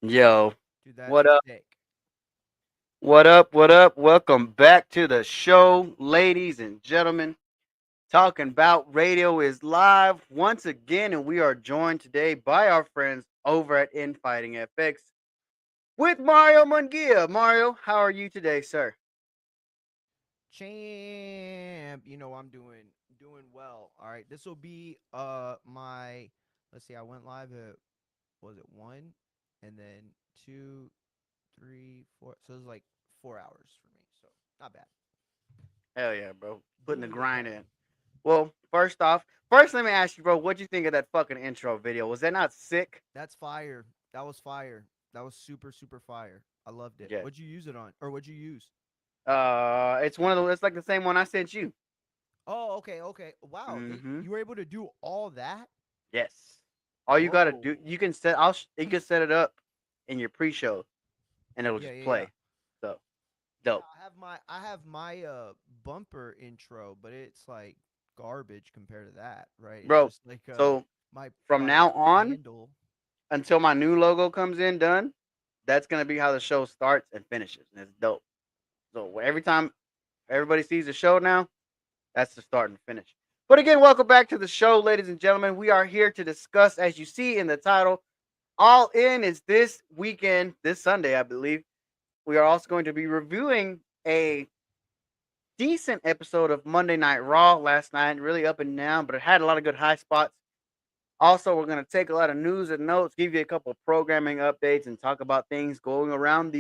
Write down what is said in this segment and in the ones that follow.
Yo, Dude, that's what up? sick. What up? What up? Welcome back to the show, ladies and gentlemen. Talking Bout Radio is live once again, and we are joined today by our friends over at Infighting FX with Mario Munguia. Mario, how are you today, sir? Champ, I'm doing well. All right. This will be my let's see, I went live at was it 1 and then 2, 3, 4. So it was like 4 hours for me. So, not bad. Hell yeah, bro. Putting the Doing good grind though. in. Well, first let me ask you, bro, what'd you think of that fucking intro video? Was that not sick? That's fire. That was fire. That was super super fire. I loved it. Yeah. What'd you use it on? Or what'd you use? It's like the same one I sent you. Oh, okay, okay. Wow. Mm-hmm. You were able to do all that? Yes. All you gotta Whoa. do, you can set it up in your pre-show, and it'll Yeah, just yeah, yeah. play. So Yeah, dope, I have my bumper intro, but it's like garbage compared to that, right? It's bro. just like So my from my now on handle. until my new logo comes in done, that's gonna be how the show starts and finishes, and it's dope. So every time everybody sees the show now, that's the start and finish. But again, welcome back to the show, ladies and gentlemen. We are here to discuss, as you see in the title, All In is this weekend, this Sunday, I believe. We are also going to be reviewing a decent episode of Monday Night Raw last night, really up and down, but it had a lot of good high spots. Also, we're going to take a lot of news and notes, give you a couple of programming updates, and talk about things going around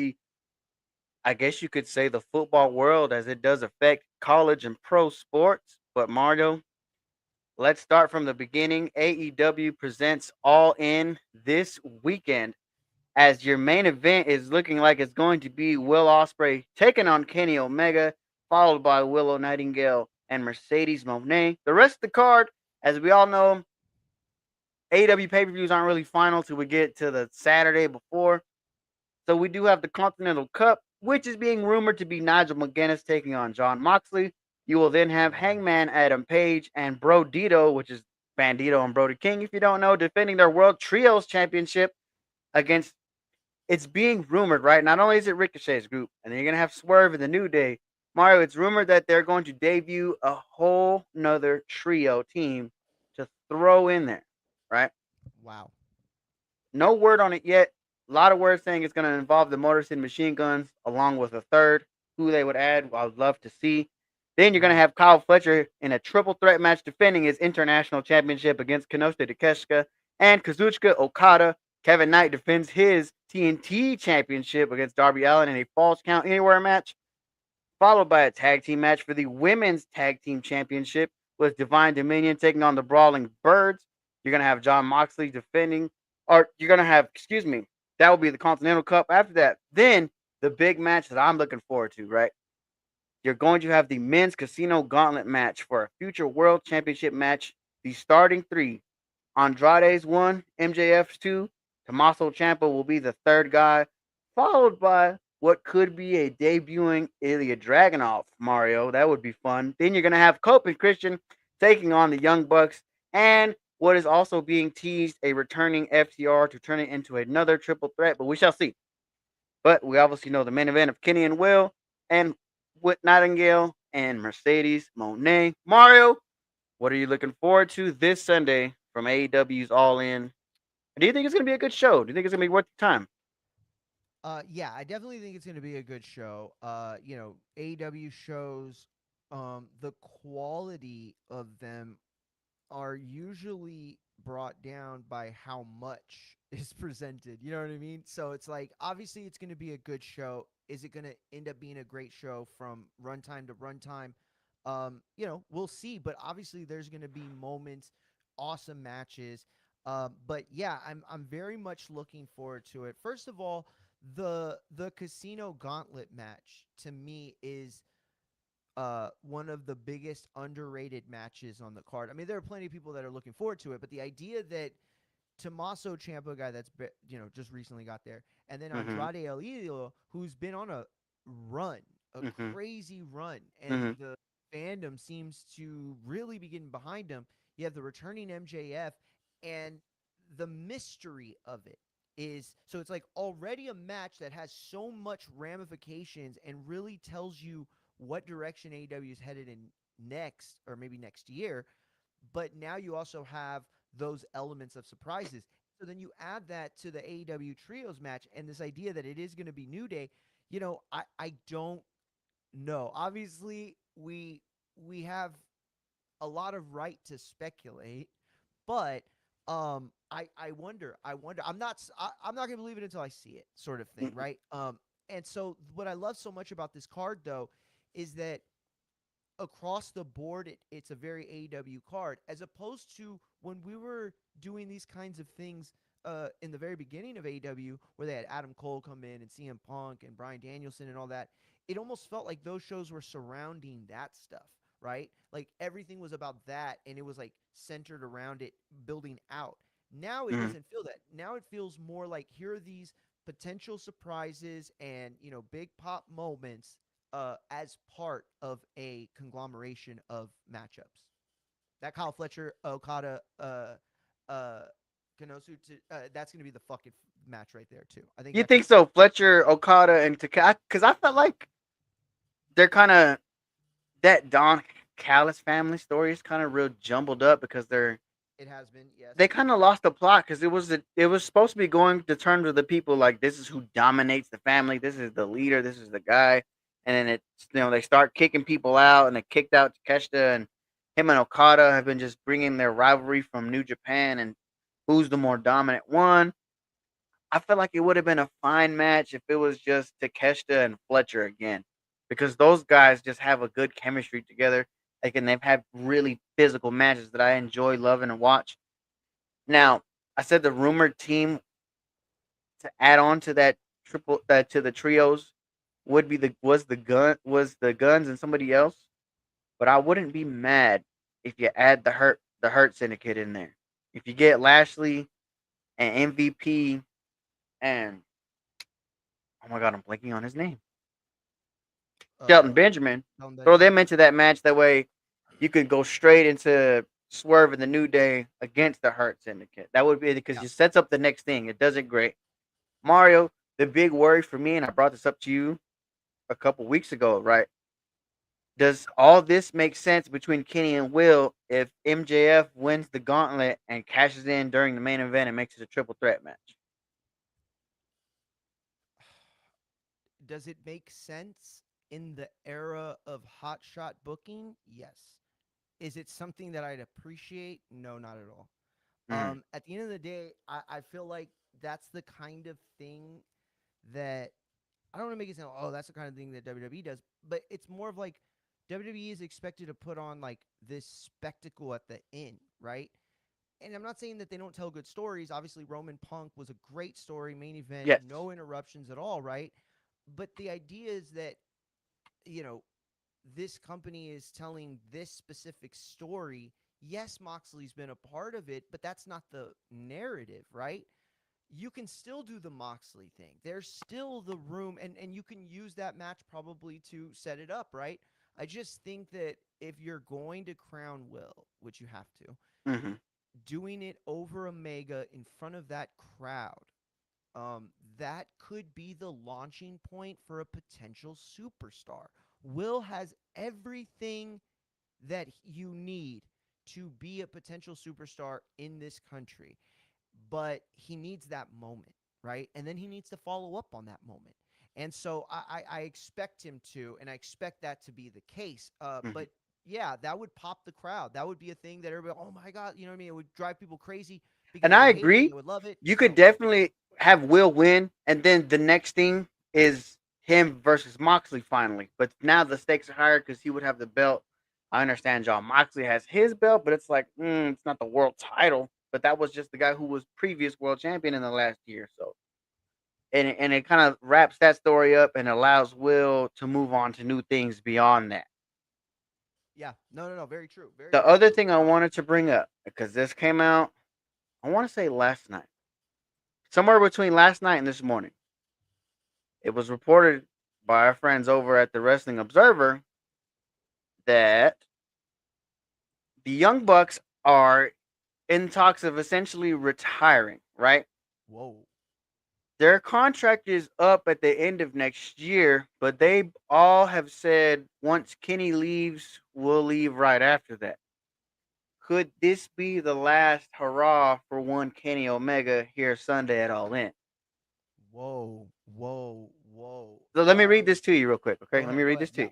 I guess you could say, the football world as it does affect college and pro sports. But Mario, let's start from the beginning. AEW presents All In this weekend as your main event is looking like it's going to be Will Ospreay taking on Kenny Omega, followed by Willow Nightingale and Mercedes Moné. The rest of the card, as we all know, AEW pay per views aren't really final till we get to the Saturday before. So we do have the Continental Cup, which is being rumored to be Nigel McGuinness taking on John Moxley. You will then have Hangman Adam Page and Bro Dito, which is Bandito and Brody King, if you don't know, defending their World Trios Championship against, it's being rumored, right? Not only is it Ricochet's group, and then you're gonna have Swerve in the New Day. Mario, it's rumored that they're going to debut a whole nother trio team to throw in there, right? Wow. No word on it yet. A lot of words saying it's going to involve the Motor City Machine Guns along with a third. Who they would add, I would love to see. Then you're going to Mhm. have Kyle Fletcher in a triple threat match defending his international championship against Kenosuke Takeshita and Kazuchika Okada. Kevin Knight defends his TNT championship against Darby Allin in a false count anywhere match, followed by a tag team match for the women's tag team championship with Divine Dominion taking on the Brawling Birds. You're going to have John Moxley defending, or you're going to have, excuse me, that will be the Continental Cup. After that, then the big match that I'm looking forward to, right? You're going to have the men's casino gauntlet match for a future world championship match. The starting three, Andrade's one, MJF's two, Tommaso Ciampa will be the third guy, followed by what could be a debuting Ilya Dragunov, Mario. That would be fun. Then you're going to have Cope and Christian taking on the Young Bucks, and what is also being teased, a returning FTR to turn it into another triple threat, but we shall see. But we obviously know the main event of Kenny and Will, and with Nightingale and Mercedes Monet. Mario, what are you looking forward to this Sunday from AEW's All In? Do you think it's going to be a good show? Do you think it's going to be worth the time? Yeah, I definitely think it's going to be a good show. AEW shows, the quality of them are usually brought down by how much is presented. You know what I mean? So it's like obviously it's going to be a good show. Is it going to end up being a great show from runtime to runtime? We'll see. But obviously there's going to be moments, awesome matches. But yeah, I'm very much looking forward to it. First of all, the Casino Gauntlet match to me is one of the biggest underrated matches on the card. I mean, there are plenty of people that are looking forward to it, but the idea that Tommaso Ciampa, guy that's just recently got there, and then Mm-hmm. Andrade El Idolo, who's been on a run, a Mm-hmm. crazy run, and Mm-hmm. the fandom seems to really be getting behind him. You have the returning MJF, and the mystery of it is so it's like already a match that has so much ramifications and really tells you what direction AEW is headed in next or maybe next year. But now you also have those elements of surprises. So then you add that to the AEW trios match and this idea that it is going to be New Day. I don't know. Obviously, we have a lot of right to speculate, but I wonder. I'm not gonna believe it until I see it, sort of thing, Mhm. right? And so what I love so much about this card though is that across the board it's a very AEW card as opposed to when we were doing these kinds of things in the very beginning of AEW where they had Adam Cole come in and CM Punk and Bryan Danielson and all that. It almost felt like those shows were surrounding that stuff, right? Like everything was about that and it was like centered around it building out. Now it Mhm. doesn't feel that. Now it feels more like here are these potential surprises and, big pop moments as part of a conglomeration of matchups. That Kyle Fletcher Okada uh, Kanosu that's going to be the fucking match right there too. I think You that's think so? Fletcher, Okada, and Takagi? Because I felt like they're kind of that Don Callis family story is kind of real jumbled up because it has been yes. they kind of lost the plot because it was supposed to be going to terms with the people like this is who dominates the family, this is the leader, this is the guy, and then they start kicking people out and they kicked out Takeshita and him and Okada have been just bringing their rivalry from New Japan and who's the more dominant one. I feel like it would have been a fine match if it was just Takeshita and Fletcher again, because those guys just have a good chemistry together. Like, and they've had really physical matches that I enjoy loving and watch. Now, I said the rumored team to add on to that triple to the trios would be the guns and somebody else, but I wouldn't be mad if you add the Hurt Syndicate in there. If you get Lashley and MVP and oh my god, I'm blanking on his name. Shelton Uh, Benjamin, Shelton throw Benjamin. them into that match. That way, you could go straight into Swerve in the New Day against the Hurt Syndicate. That would be because Yeah. it sets up the next thing. It does it great. Mario, the big worry for me, and I brought this up to you a couple weeks ago, right? Does all this make sense between Kenny and Will if MJF wins the gauntlet and cashes in during the main event and makes it a triple threat match? Does it make sense in the era of hotshot booking? Yes. Is it something that I'd appreciate? No, not at all. Mm, At the end of the day, I feel like that's the kind of thing that I don't want to make it sound, oh, that's the kind of thing that WWE does, but it's more of like WWE is expected to put on like this spectacle at the end, right? And I'm not saying that they don't tell good stories. Obviously, Roman Punk was a great story, main event, yes. no interruptions at all, right? But the idea is that, you know, this company is telling this specific story. Yes, Moxley's been a part of it, but that's not the narrative, right? You can still do the Moxley thing. There's still the room, and you can use that match probably to set it up, right? I just think that if you're going to crown Will, which you have to, Hmm. doing it over Omega in front of that crowd, that could be the launching point for a potential superstar. Will has everything that you need to be a potential superstar in this country, but he needs that moment, right? And then he needs to follow up on that moment. And so I expect him to, and I expect that to be the case. Hmm. But yeah, that would pop the crowd. That would be a thing that everybody, oh my God, you know what I mean? It would drive people crazy because And they I would hate it and agree. they would love it. You could So definitely have Will win, and then the next thing is him versus Moxley finally. But now the stakes are higher because he would have the belt. I understand John Moxley has his belt, but it's like it's not the world title. But that was just the guy who was previous world champion in the last year. So and it kind of wraps that story up and allows Will to move on to new things beyond that. yeah, no, very true, very The true. other thing I wanted to bring up because this came out, I want to say last night, somewhere between last night and this morning. It was reported by our friends over at the Wrestling Observer that the Young Bucks are in talks of essentially retiring, right? Whoa. Their contract is up at the end of next year, but they all have said once Kenny leaves, we'll leave right after that. Could this be the last hurrah for one Kenny Omega here Sunday at All In? Whoa, whoa, whoa. So let me read this to you real quick, okay? Let me Go read ahead. this to Yeah, you.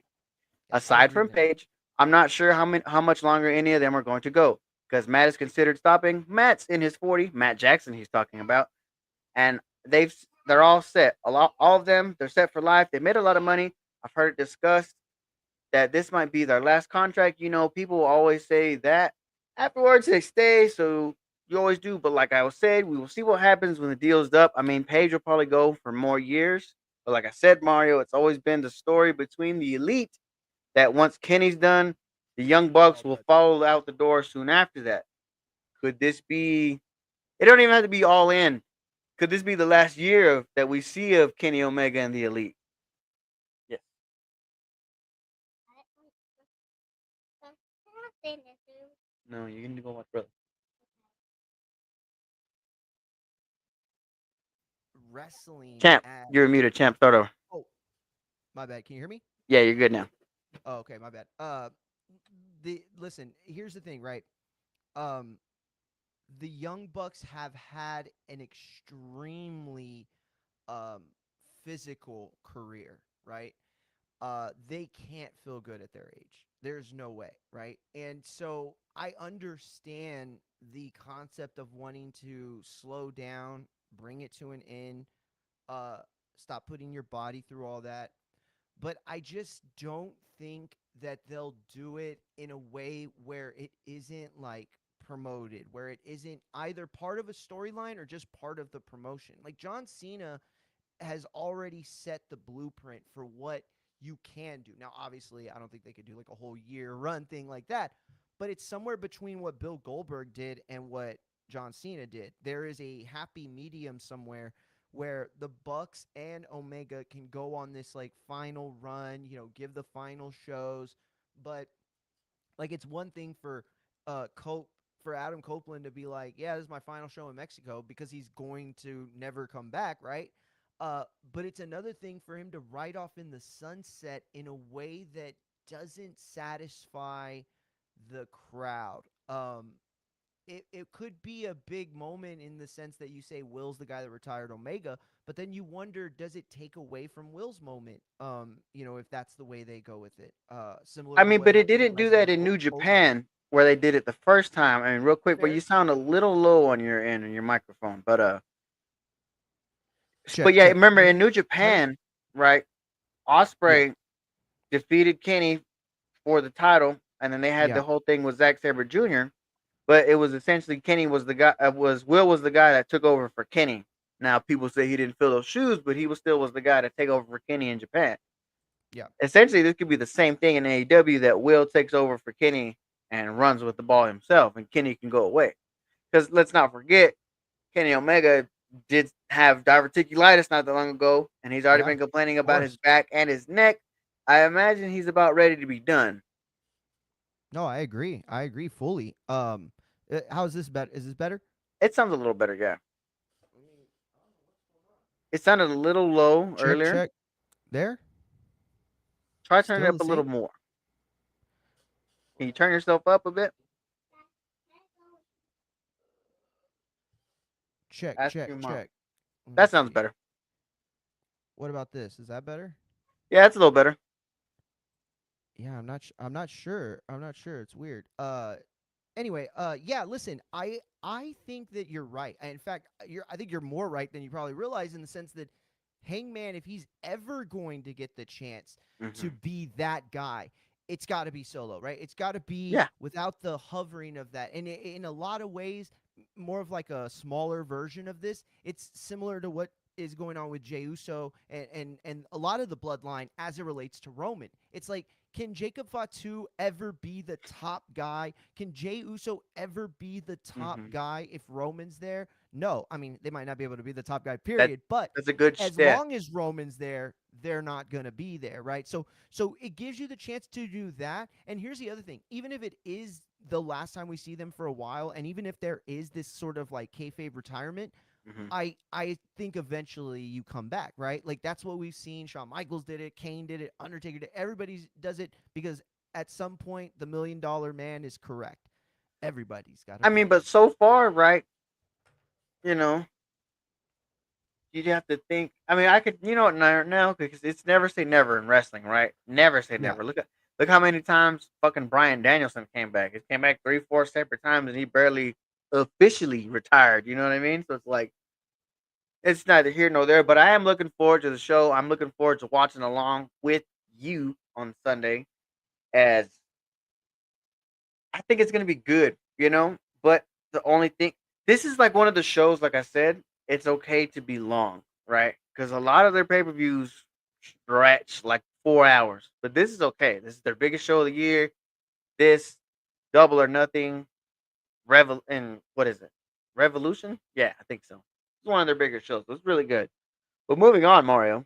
yeah. I love Aside from reading it. Paige, I'm not sure how much longer any of them are going to go because Matt is considered stopping. Matt's in his 40. Matt Jackson, he's talking about, and they're all set. All of them, they're set for life. They made a lot of money. I've heard it discussed that this might be their last contract. You know, people always say that afterwards they stay, so you always do. But like I was said, we will see what happens when the deal's up. I mean, Paige will probably go for more years. But like I said, Mario, it's always been the story between the elite that once Kenny's done, the Young They're Bucks all will done. follow out the door soon after that. Could this be? It don't even have to be all in. Could this be the last year that we see of Kenny Omega and the Elite? Yes. No, you can go watch brother. Wrestling Champ, as you're muted. Champ, start over. oh, my bad. Can you hear me? Yeah, you're good now. Oh, okay, my bad. The listen. Here's the thing, right? Um, the Young Bucks have had an extremely um physical career, right? They can't feel good at their age. There's no way, right? And so I understand the concept of wanting to slow down, bring it to an end, uh, stop putting your body through all that. But I just don't think that they'll do it in a way where it isn't like promoted, where it isn't either part of a storyline or just part of the promotion. Like John Cena has already set the blueprint for what you can do. Now, obviously, I don't think they could do like a whole year run thing like that, but it's somewhere between what Bill Goldberg did and what John Cena did. There is a happy medium somewhere where the Bucks and Omega can go on this like final run, give the final shows, but like it's one thing for Cope for Adam Copeland to be like, yeah, this is my final show in Mexico because he's going to never come back, right? But it's another thing for him to ride off in the sunset in a way that doesn't satisfy the crowd. It could be a big moment in the sense that you say Will's the guy that retired Omega, but then you wonder, does it take away from Will's moment? If that's the way they go with it. Similar I to mean, what but it happened with didn't do that Lesnar in New Hogan. Japan where they did it the first time. I mean, real quick, but you Fair. sound a little low on your end on your microphone. But Check, yeah, check. remember Can you in hear me? New Better? Japan, right? Yeah. Osprey defeated Kenny for the title, and then they had Yeah. the whole thing with Zack Sabre Jr. But it was essentially Kenny was the guy. Was Will was the guy that took over for Kenny. Now people say he didn't fill those shoes, but he was still was the guy to take over for Kenny in Japan. Yeah. Essentially, this could be the same thing in AEW that Will takes over for Kenny and runs with the ball himself, and Kenny can go away. Because let's not forget, Kenny Omega did have diverticulitis not that long ago, and he's already Yeah. been complaining Of about his course. back and his neck. I imagine he's about ready to be done. No, I agree. I agree fully. How's this better? Is this better? It sounds a little better, yeah. It sounded a little low Check, earlier. check. There? Try turning it Still up the a little same? more. Can you turn yourself up a bit? Check, Ask check, your mom. check. Let me That sounds see. better. What about this? Is that better? Yeah, it's a little better. Yeah, I'm not sure. I'm not sure. It's weird. Anyway, yeah, listen, I think that you're right. In fact, I think you're more right than you probably realize in the sense that Hangman, if he's ever going to get the chance to Hmm. be that guy, it's got to be solo, right? It's got to be Yeah. without the hovering of that. And in a lot of ways, more of like a smaller version of this. It's similar to what is going on with Jey Uso and a lot of the bloodline as it relates to Roman. It's like, can Jacob Fatu ever be the top guy? Can Jey Uso ever be the top Hmm. guy if Roman's there? No. I mean, they might not be able to be the top guy, That period. But that's a good as stat. long as Roman's there, they're not going to be there, right? So it gives you the chance to do that. And here's the other thing: even if it is the last time we see them for a while, and even if there is this sort of like kayfabe retirement, Hmm. I think eventually you come back, right? Like that's what we've seen. Shawn Michaels did it, Kane did it, Undertaker did it. Everybody does it because at some point the $1 million man is correct. Everybody's got to I mean, break. but so far, right? You know, you'd have to think. I mean, I could, now because it's never say never in wrestling, right? Never say Yeah. never. Look how many times fucking Brian Danielson came back. He came back 3, 4 separate times, and he barely officially retired. You know what I mean? So it's like it's neither here nor there. But I am looking forward to the show. I'm looking forward to watching along with you on Sunday. As I think it's gonna be good, But the only thing, this is like one of the shows. Like I said, it's okay to be long, right? Because a lot of their pay per views stretch like 4 hours, but this is okay. This is their biggest show of the year. This Double or Nothing, and what is it? Revolution? Yeah, I think so. It's one of their bigger shows. So it's really good. But moving on, Mario,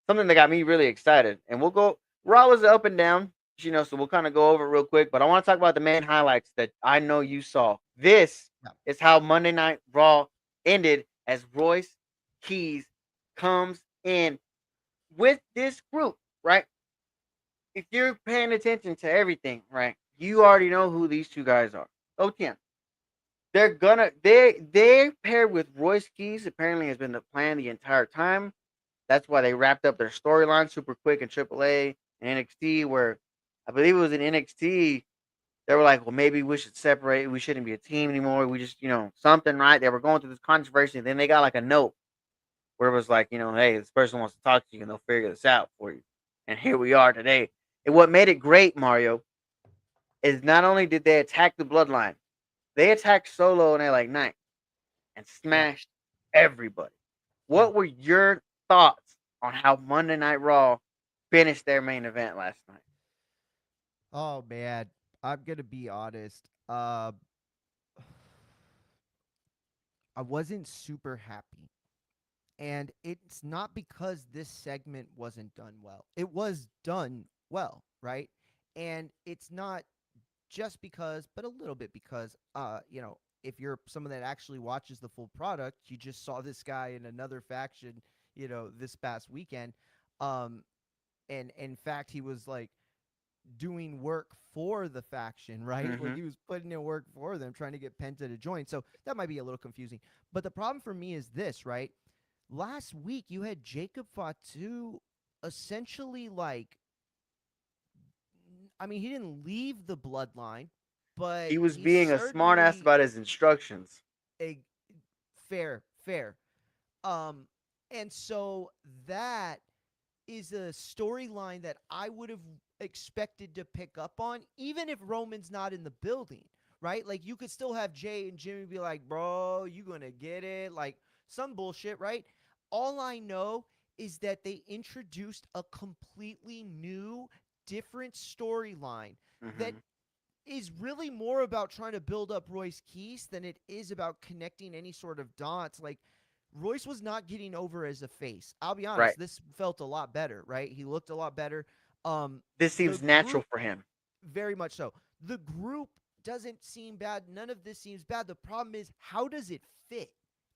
something that got me really excited, and we'll go. Raw was up and down, so we'll kind of go over it real quick. But I want to talk about the main highlights that I know you saw. This Yeah. is how Monday Night Raw ended as Royce Keys comes in with this group, right? If you're paying attention to everything, right, you already know who these two guys are. OTM. They paired with Royce Keys. Apparently, has been the plan the entire time. That's why they wrapped up their storyline super quick in AAA and NXT, where I believe it was in NXT. They were like, well, maybe we should separate. We shouldn't be a team anymore. We just, something, right? They were going through this controversy. And then they got like a note where it was like, hey, this person wants to talk to you and they'll figure this out for you. And here we are today. And what made it great, Mario, is not only did they attack the bloodline, they attacked Solo and LA Knight and Yeah. smashed everybody. Yeah. What were your thoughts on how Monday Night Raw finished their main event last night? Oh man, I'm gonna be honest. I wasn't super happy. And it's not because this segment wasn't done well. It was done well, right? And it's not just because, but a little bit because, if you're someone that actually watches the full product, you just saw this guy in another faction, this past weekend. Um, and in fact, he was like doing work for the faction, right? Like Mm-hmm. he was putting in work for them, trying to get Penta to join. So that might be a little confusing. But the problem for me is this, right? Last week you had Jacob Fatu essentially like, I mean, he didn't leave the bloodline, but He was he being a smartass certainly about his instructions. a fair. Um and so that is a storyline that I would have expected to pick up on, even if Roman's not in the building, right? Like you could still have Jay and Jimmy be like, bro, you gonna get it, like some bullshit, right? All I know is that they introduced a completely new, different storyline that Mm-hmm. is really more about trying to build up Royce Keys than it is about connecting any sort of dots. Like Royce was not getting over as a face. I'll be Right. honest, this felt a lot better, right? He looked a lot better. This The seems natural group for him. very much so. The group doesn't seem bad. None of this seems bad. The problem is how does it fit?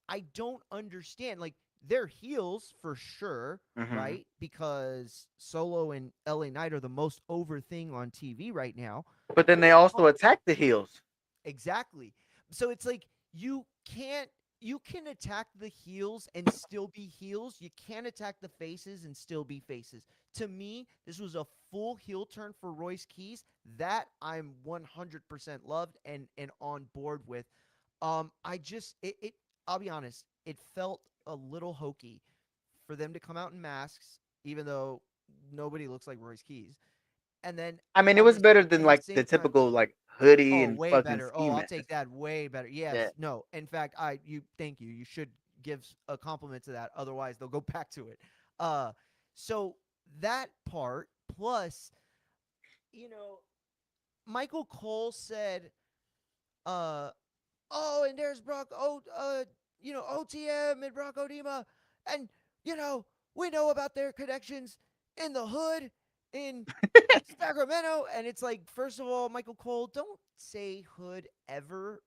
I don't understand. Like they're heels for sure, Mm-hmm. right? Because Solo and LA Knight are the most over thing on TV right now. But then they also attack the heels. Exactly. So it's like you can attack the heels and still be heels. You can't attack the faces and still be faces. To me, this was a full heel turn for Royce Keys that I'm 100% loved and on board with. I just it I'll be honest, it felt a little hokey for them to come out in masks even though nobody looks like Royce Keys. And then I mean, it at was the better than in the like the same time, typical like hoodie oh, and way fucking better. ski Oh, I'll mask. take that way better. Yeah. Yes. No. In fact, thank you. You should give a compliment to that. Otherwise, they'll go back to it. Uh so that part plus, you know, Michael Cole said, uh oh, and there's OTM and Brock Odema, and you know, we know about their connections in the hood in Sacramento. And it's like, first of all, Michael Cole, don't say hood ever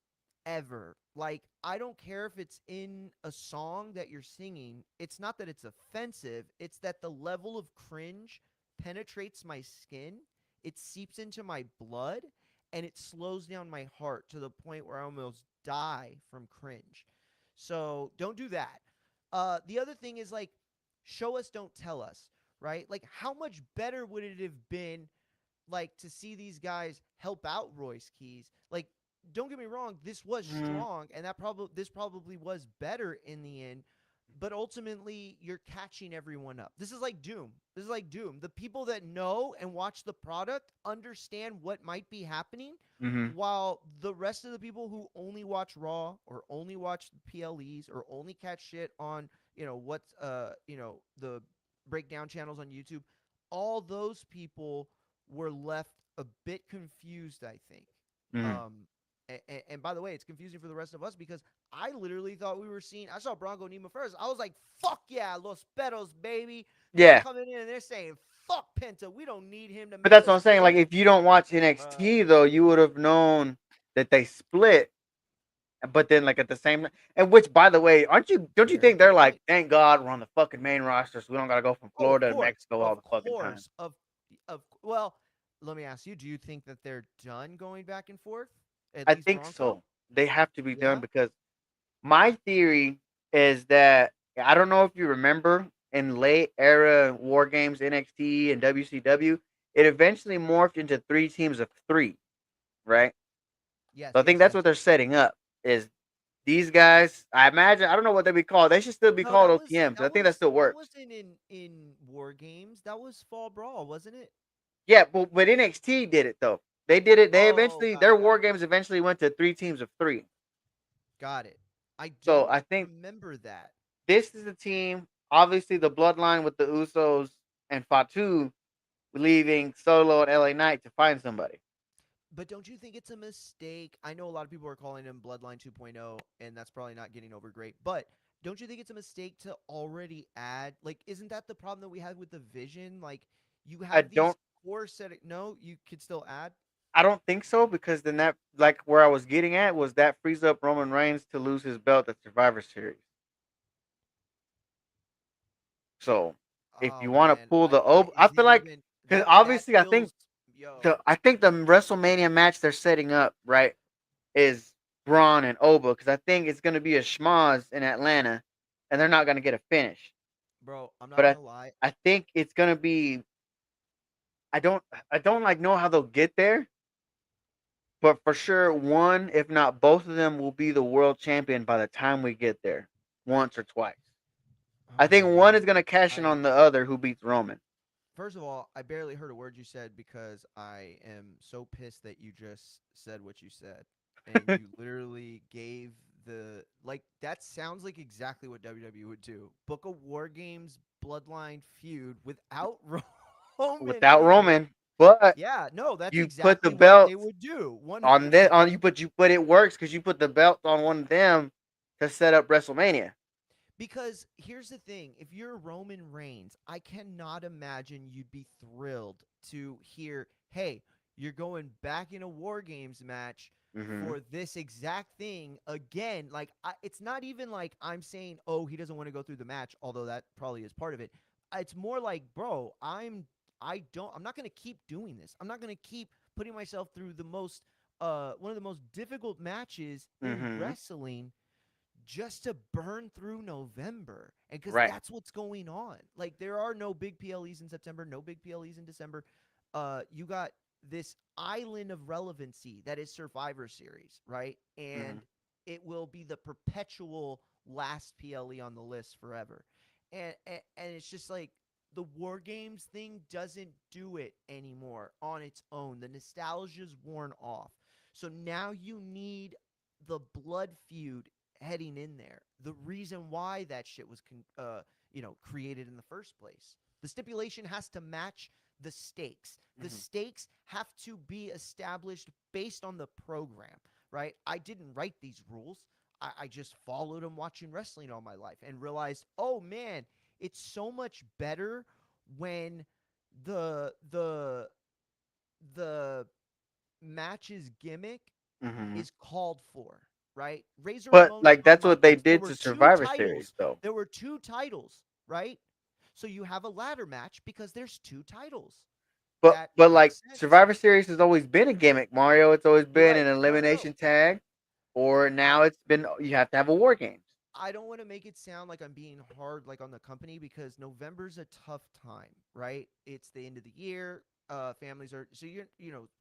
ever. Like, I don't care if it's in a song that you're singing. It's not that it's offensive, it's that the level of cringe penetrates my skin, it seeps into my blood, and it slows down my heart to the point where I almost die from cringe. So don't do that. The other thing is like, show us, don't tell us, right? Like, how much better would it have been like to see these guys help out Royce Keys? Like, don't get me wrong, this was Mm-hmm. strong, and this probably was better in the end. But ultimately, you're catching everyone up. This is like Doom. This is like Doom. The people that know and watch the product understand what might be happening, Mm-hmm. while the rest of the people who only watch Raw or only watch PLEs or only catch shit on what's the breakdown channels on YouTube, all those people were left a bit confused, I think. Mm-hmm. And by the way, it's confusing for the rest of us because I literally thought we were seeing. I saw Bronco Nima first. I was like, "Fuck yeah, Los Pedos, baby!" They're Yeah, coming in and they're saying, "Fuck Penta, we don't need him to but make that's what us I'm saying. Like, feel." if you don't watch Uh, NXT though, you would have known that they split. But then, like at the same, and which, by the way, aren't you? Don't you Very think good they're like, point. thank God we're on the fucking main roster, so we don't gotta go from Oh, Florida to Mexico all of the fucking time. course, of well. Let me ask you: do you think that they're done going back and forth? At I least think Bronco. so. They have to be done Yeah. because my theory is that I don't know if you remember in late era War Games, NXT and WCW, it eventually morphed into three teams of three, right? Yes. So I think Yes. that's Yes. what they're setting up. Is these guys? I imagine I don't know what they be called. They should still be No, called OTMs. I think that still that works. wasn't in War Games. That was Fall Brawl, wasn't it? Yeah, but NXT did it though. They did it. They Oh, eventually got their it, got War it, Games eventually went to three teams of three. got it. I So don't I think remember that. this is a team. Obviously, the bloodline with the Usos and Fatu leaving Solo and LA Knight to find somebody. But don't you think it's a mistake? I know a lot of people are calling him Bloodline 2.0, and that's probably not getting over great. But don't you think it's a mistake to already add? Like, isn't that the problem that we had with the Vision? Like, you I have these don't. core set. No, you could still add. I don't think so because then that like where I was getting at was that frees up Roman Reigns to lose his belt at Survivor Series. So if Oh you want to man, pull the I is feel it like even because that obviously feels yo, I think the WrestleMania match they're setting up right is Braun and Oba because I think it's going to be a schmoz in Atlanta, and they're not going to get a finish. bro? I'm But not gonna lie. I think it's going to be. I don't like know how they'll get there, but for sure one, if not both of them, will be the world champion by the time we get there, once or twice. I Oh think one man, is going to cash in I on the other who beats Roman. first of all, I barely heard a word you said because I am so pissed that you just said what you said. And you literally gave the like that sounds like exactly what WWE would do. Book a War Games Bloodline feud without Roman Without in it. Roman, but Yeah, no, that's you put the exactly what they belt would do. on 100%. this on you, but it works because you put the belt on one of them to set up WrestleMania. Because here's the thing, if you're Roman Reigns, I cannot imagine you'd be thrilled to hear, hey, you're going back in a War Games match Mm-hmm. for this exact thing again. Like, it's not even like I'm saying, oh, he doesn't want to go through the match, although that probably is part of it. It's more like, bro, I'm not going to keep doing this. I'm not going to keep putting myself through one of the most difficult matches in Mm-hmm. wrestling just to burn through November. And because Right. that's what's going on. Like, there are no big PLEs in September, no big PLEs in December. You got this island of relevancy that is Survivor Series, right? Mm-hmm. And it will be the perpetual last PLE on the list forever. And it's just like the War Games thing doesn't do it anymore on its own. The nostalgia's worn off. So now you need the blood feud heading in there. The reason why that shit was created in the first place. The stipulation has to match the stakes. The Mm-hmm. stakes have to be established based on the program, right? I didn't write these rules. I just followed them watching wrestling all my life and realized, oh man, it's so much better when the the the match's gimmick Mm-hmm. is called for. right? Razor But Ramon and like Shawn that's what they Michaels. There did were to two Survivor Series, titles. though. There were two titles, right? So you have a ladder match because there's two titles. But That but like makes sense. Survivor Series has always been a gimmick, Mario. It's always You're been right. an No, no, no. elimination tag, or I now it's been you have to have a war games. I don't want to make it sound like I'm being hard like on the company because November's a tough time, right? It's the end of the year. Families are so you're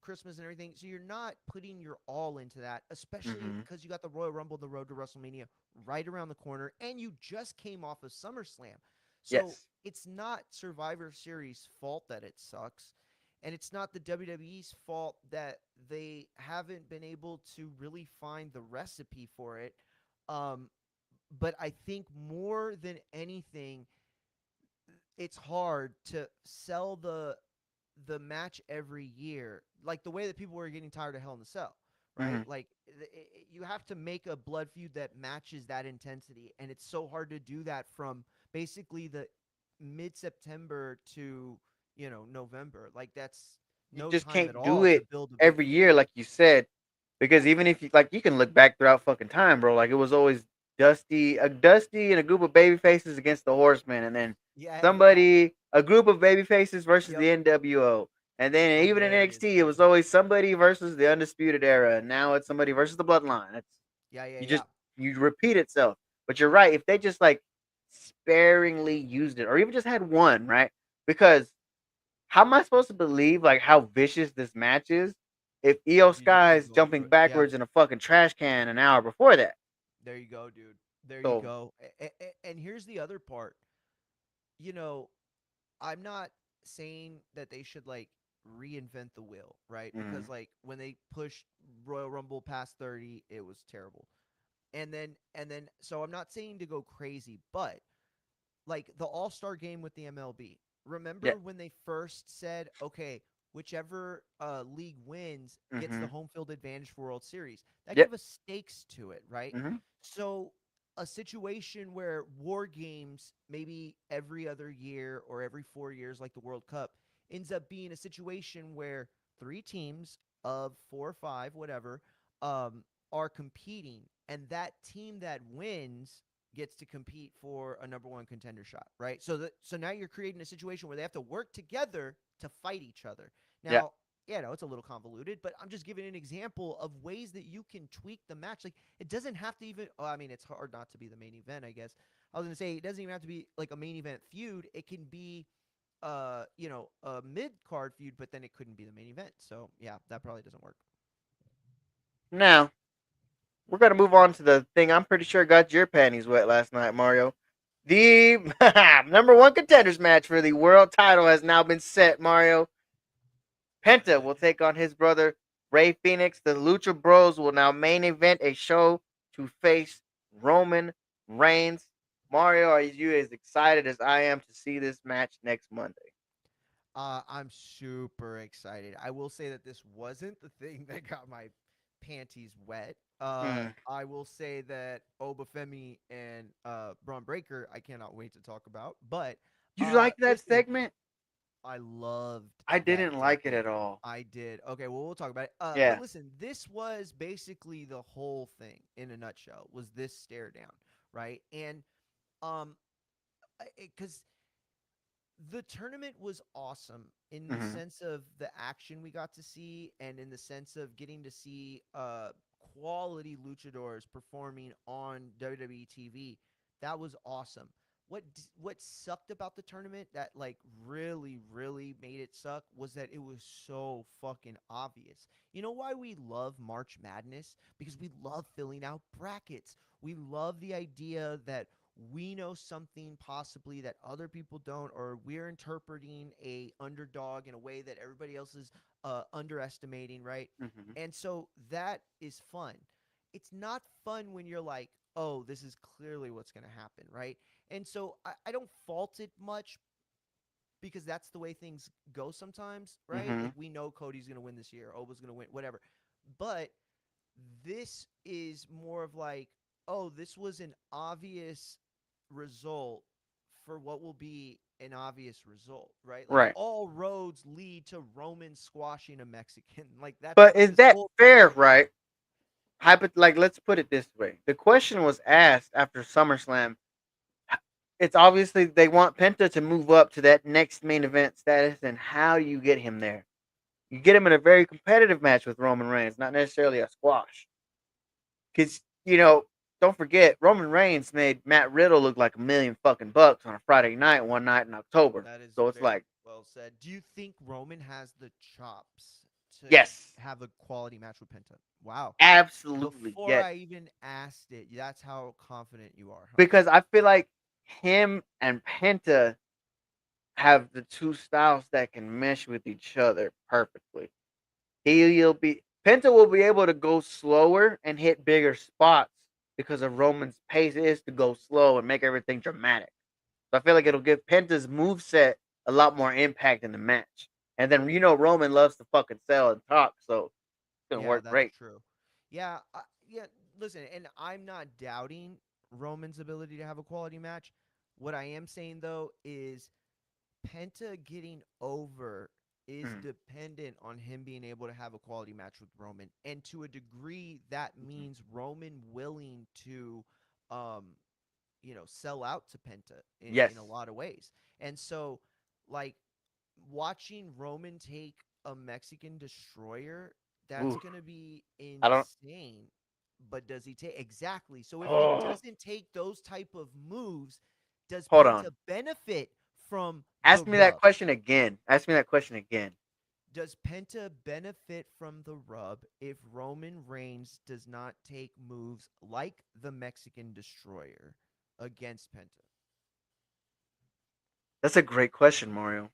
Christmas and everything. So you're not putting your all into that, especially Hmm. because you got the Royal Rumble, the road to WrestleMania right around the corner, and you just came off of SummerSlam. So Yes. it's not Survivor Series' fault that it sucks. And it's not the WWE's fault that they haven't been able to really find the recipe for it. Um, but I think more than anything, it's hard to sell the match every year, like the way that people were getting tired of Hell in the Cell, right? Hmm. Like you have to make a blood feud that matches that intensity, and it's so hard to do that from basically the mid September to November. Like that's You no just time at can't do all to it build a big every feud. year, like you said, because even if you like, you can look back throughout fucking time, bro. Like it was always Dusty and a group of baby faces against the Horsemen, and then Yeah, yeah. a group of baby faces versus Yep. the NWO, and then even in Hilarious, NXT, it dude. was always somebody versus the Undisputed Era, and now it's somebody versus the Bloodline. It's Yeah, yeah, you yeah. just you repeat itself. But you're right. If they just like sparingly used it, or even just had one, right? Because how am I supposed to believe like how vicious this match is if Io You just Sky keep is going through jumping it. Yeah. backwards in a fucking trash can an hour before that? There you go, dude. There you So, go. And here's the other part. You know, I'm not saying that they should like reinvent the wheel, right? mm, Because like when they pushed Royal Rumble past 30, it was terrible. And then so I'm not saying to go crazy, but like the All Star game with the MLB. yeah, Remember when they first said, okay, whichever league wins gets the mm-hmm, home field advantage for World Series? That yep, gave us stakes to it, right? mm-hmm, So a situation where war games, maybe every other year or every 4 years, like the World Cup, ends up being a situation where three teams of four or five, whatever, um, are competing, and that team that wins gets to compete for a number one contender shot, right? So now you're creating a situation where they have to work together to fight each other. yeah. Now, it's a little convoluted, but I'm just giving an example of ways that you can tweak the match. Like it doesn't have to even. Oh, I mean, it's hard not to be the main event, I guess. I was gonna say it doesn't even have to be like a main event feud. It can be, a mid card feud, but then it couldn't be the main event. So yeah, that probably doesn't work. Now we're gonna move on to the thing I'm pretty sure got your panties wet last night, Mario. The number one contenders match for the world title has now been set, Mario. Penta will take on his brother Ray Phoenix. The Lucha Bros will now main event a show to face Roman Reigns. Mario, are you as excited as I am to see this match next Monday? I'm super excited. I will say that this wasn't the thing that got my panties wet. Mm. I will say that Obafemi and Braun Breaker, I cannot wait to talk about. But You like that listen, segment? I loved I that didn't like it segment. at all. I did. Okay, well, we'll talk about it. But Yeah. listen, this was basically the whole thing in a nutshell. Was this stare down, right? And um, because the tournament was awesome in the Hmm. sense of the action we got to see and in the sense of getting to see quality luchadors performing on WWE TV. That was awesome. What sucked about the tournament that like really made it suck was that it was so fucking obvious. You know why we love March Madness? Because we love filling out brackets. We love the idea that we know something possibly that other people don't, or we're interpreting a underdog in a way that everybody else is underestimating, right? Hmm. And so that is fun. It's not fun when you're like, oh, this is clearly what's going to happen, right? And so I don't fault it much because that's the way things go sometimes, right? Hmm. Like we know Cody's going to win this year, Oba's going to win, whatever. But this is more of like, oh, this was an obvious result for what will be an obvious result, right? Like Right. all roads lead to Roman squashing a Mexican. Like that's But what is this that whole thing fair, is about. right? like let's put it this way. The question was asked after SummerSlam. It's obviously they want Penta to move up to that next main event status, and how do you get him there? You get him in a very competitive match with Roman Reigns, not necessarily a squash. Because, don't forget, Roman Reigns made Matt Riddle look like $1 million fucking on a Friday night, one night in October. That is So it's very like, well said. Do you think Roman has the chops to yes, have a quality match with Penta? Wow. absolutely, Before yes. I even asked it, that's how confident you are, huh? Because I feel like him and Penta have the two styles that can mesh with each other perfectly. He'll be Penta will be able to go slower and hit bigger spots because of Roman's pace is to go slow and make everything dramatic. So I feel like it'll give Penta's move set a lot more impact in the match. And then Roman loves to fucking sell and talk, so it's gonna Yeah, work that's great. true. Yeah, yeah. Listen, and I'm not doubting Roman's ability to have a quality match. What I am saying though is Penta getting over is Mhm, dependent on him being able to have a quality match with Roman, and to a degree, that mhm. means Roman willing to, um, sell out to Penta in a Yes. lot of ways. And so, like, watching Roman take a Mexican destroyer, that's Ooh. going to be I don't. insane. But does he take exactly? So if he Oh, doesn't take those type of moves, does hold Penta on. benefit from the Ask me that rub? question again. Ask me that question again. Does Penta benefit from the rub if Roman Reigns does not take moves like the Mexican destroyer against Penta? That's a great question, Mario.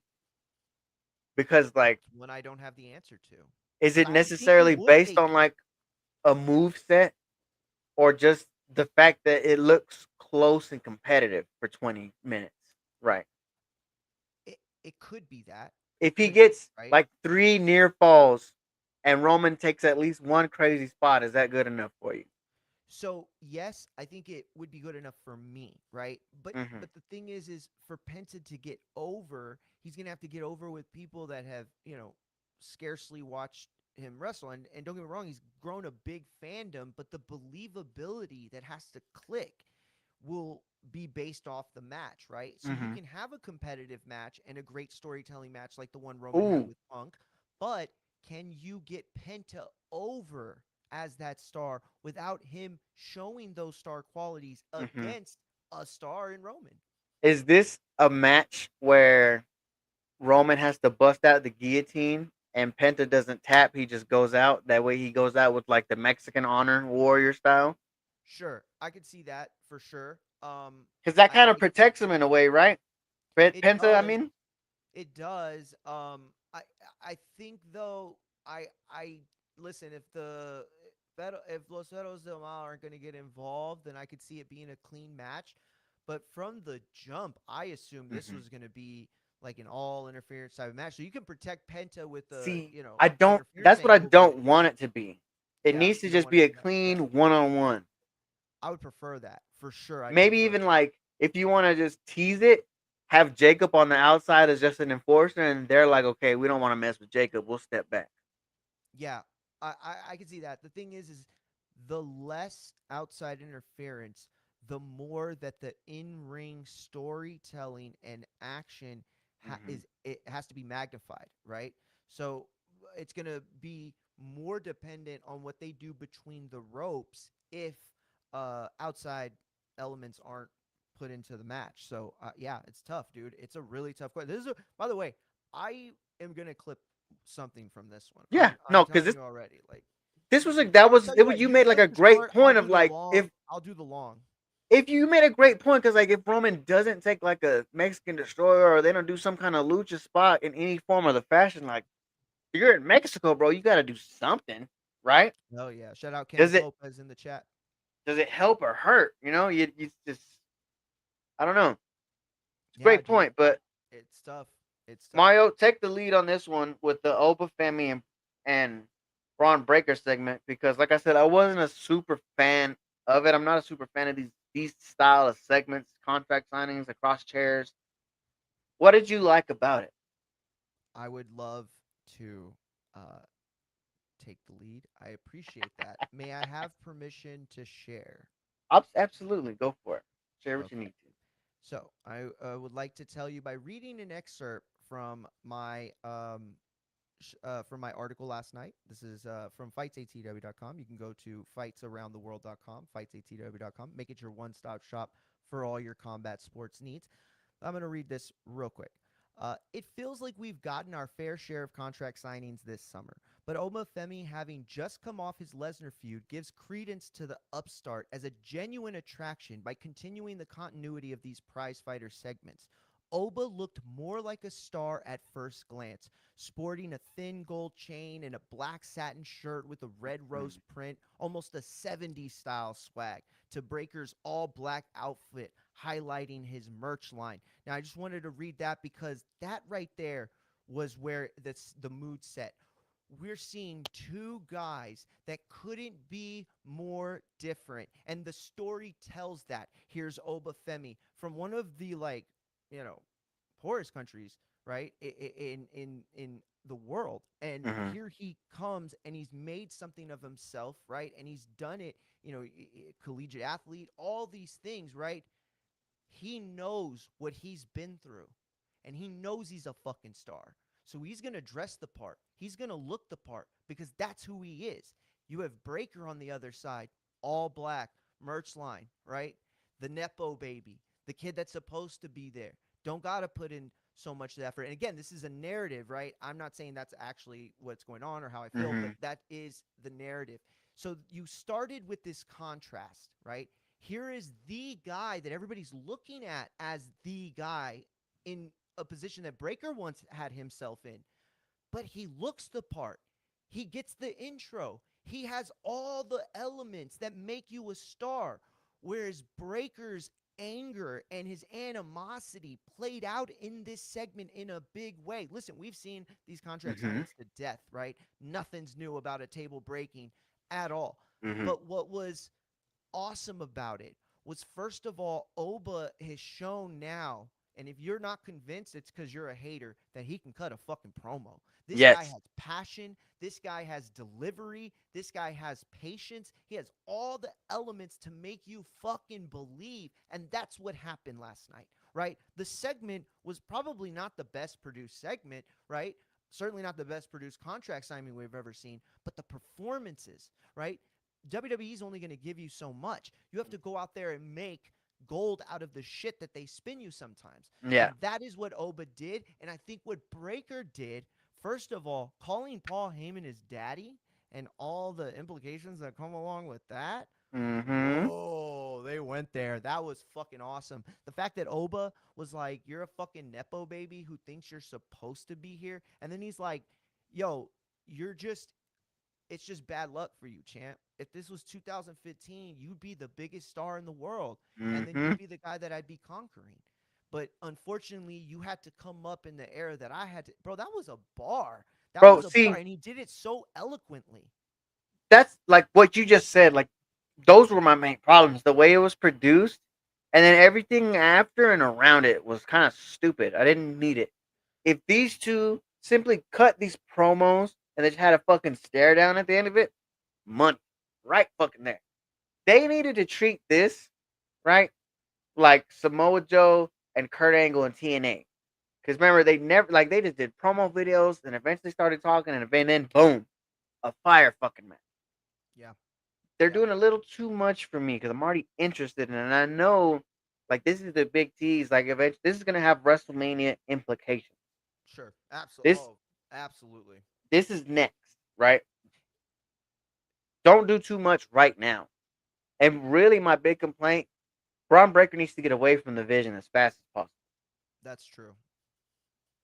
Because like, It's one I don't have the answer to. is But it I think he necessarily would based take on it. like a move set or just the fact that it looks close and competitive for 20 minutes? Right. It could be that. It If he could be, gets right? like 3 near falls and Roman takes at least one crazy spot, is that good enough for you? So yes, I think it would be good enough for me, right? But Hmm. but the thing is for Penta to get over, he's gonna have to get over with people that have, scarcely watched him wrestle. And don't get me wrong, he's grown a big fandom, but the believability that has to click will be based off the match, right? So you Hmm. can have a competitive match and a great storytelling match like the one Roman had Ooh. with Punk, but can you get Penta over as that star without him showing those star qualities Hmm. against a star in Roman? Is this a match where Roman has to bust out the guillotine and Penta doesn't tap? He just goes out. That way, he goes out with like the Mexican honor warrior style. Sure, I could see that for sure. Because that kind of I think protects him in a way, right? it Penta, I does. mean. It does. I think though. I listen. If Los Veros del Mal aren't going to get involved, then I could see it being a clean match. But from the jump, I assumed this Hmm. was going to be like an all interference type of match. So you can protect Penta with the See, I don't. interference That's what I angle, but don't want it to be. It yeah, needs to you don't just want be it a to match. Yeah, clean one-on-one. I would prefer that for sure. I'd Maybe prefer even that. like if you want to just tease it, have Jacob on the outside as just an enforcer, and they're like, okay, we don't want to mess with Jacob. We'll step back. Yeah, I can see that. The thing is the less outside interference, the more that the in-ring storytelling and action Hmm. it has to be magnified, right? So it's gonna be more dependent on what they do between the ropes if outside elements aren't put into the match. So yeah, it's tough, dude. It's a really tough question. By the way, I am gonna clip something from this one. Yeah, I'm no, because telling you already. Like, this was like that I'll was tell it. you Was what, you you made do like it a the great short, I'll point do of the like long. I'll do the long. if you made a great point because like if Roman doesn't take like a Mexican destroyer or they don't do some kind of lucha spot in any form of the fashion, like you're in Mexico, bro, you got to do something, right? Oh yeah, shout out Does Kenneth it Lopez in the chat. does it help or hurt? You just I don't know. It's a Yeah, great dude, point, but it's tough. It's tough. Mario, take the lead on this one with the Oba Femi and Braun Breaker segment because, like I said, I wasn't a super fan of it. I'm not a super fan of these style of segments, contract signings across chairs. What did you like about it? I would love to uh take the lead. I appreciate that. May I have permission to share? Absolutely, go for it. Share what you Okay. need to. So I would like to tell you by reading an excerpt from my article last night. This is from fightsatw.com. You can go to fightsaroundtheworld.com, fightsatw.com. Make it your one-stop shop for all your combat sports needs. I'm going to read this real quick. It feels like we've gotten our fair share of contract signings this summer, but Omofemi, having just come off his Lesnar feud, gives credence to the upstart as a genuine attraction by continuing the continuity of these prize fighter segments. Oba looked more like a star at first glance, sporting a thin gold chain and a black satin shirt with a red rose Mm-hmm. print, almost a 70s style swag, to Breaker's all black outfit, highlighting his merch line. Now, I just wanted to read that because that right there was where the mood set. We're seeing two guys that couldn't be more different, and the story tells that. Here's Obafemi from one of the you know poorest countries, right, in the world, and Mm-hmm. here he comes and he's made something of himself, right, and he's done it. Collegiate athlete, all these things, right? He knows what he's been through, and he knows he's a fucking star. So he's going to dress the part. He's going to look the part because that's who he is. You have Breaker on the other side, all black, merch line, right? The Nepo baby, the kid that's supposed to be there. Don't got to put in so much effort. And again, this is a narrative, right? I'm not saying that's actually what's going on or how I feel, Mm-hmm. but that is the narrative. So you started with this contrast, right? Here is the guy that everybody's looking at as the guy in a position that Breaker once had himself in, but he looks the part. He gets the intro. He has all the elements that make you a star. Whereas Breaker's anger and his animosity played out in this segment in a big way. Listen, we've seen these contract Mm-hmm. signings to death, right? Nothing's new about a table breaking at all. Mm-hmm. But what was awesome about it was, first of all, Oba has shown now, and if you're not convinced, it's because you're a hater, that he can cut a fucking promo. This guy Yes. has passion. This guy has delivery. This guy has patience. He has all the elements to make you fucking believe. And that's what happened last night, right? The segment was probably not the best produced segment, right? Certainly not the best produced contract signing we've ever seen, but the performances, right? WWE is only going to give you so much. You have to go out there and make gold out of the shit that they spin you sometimes. Yeah. And that is what Oba did. And I think what Breaker did, first of all, calling Paul Heyman his daddy and all the implications that come along with that. Mm-hmm. Whoa, they went there. That was fucking awesome. The fact that Oba was like, "You're a fucking Nepo baby who thinks you're supposed to be here." And then he's like, "Yo, you're just it's just bad luck for you, champ. If this was 2015, you'd be the biggest star in the world, and then Mm-hmm. you'd be the guy that I'd be conquering. But unfortunately, you had to come up in the era that I had to. Bro, that was a bar. That Bro, was a bar, see, and he did it so eloquently. that's like what you just said. Like those were my main problems. The way it was produced, and then everything after and around it was kind of stupid. I didn't need it. If these two simply cut these promos and they just had a fucking stare down at the end of it, money, right fucking there. They needed to treat this right like Samoa Joe and Kurt Angle and TNA. Because remember, they never like they just did promo videos and eventually started talking, and then boom, a fire fucking match. Yeah, They're yeah, doing a little too much for me because I'm already interested in it, and I know like this is the big tease. Like eventually, this is gonna have WrestleMania implications. sure, absolutely. This Oh, absolutely. this is next, right? Don't do too much right now. And really, my big complaint: Braun Breaker needs to get away from the Vision as fast as possible. That's true.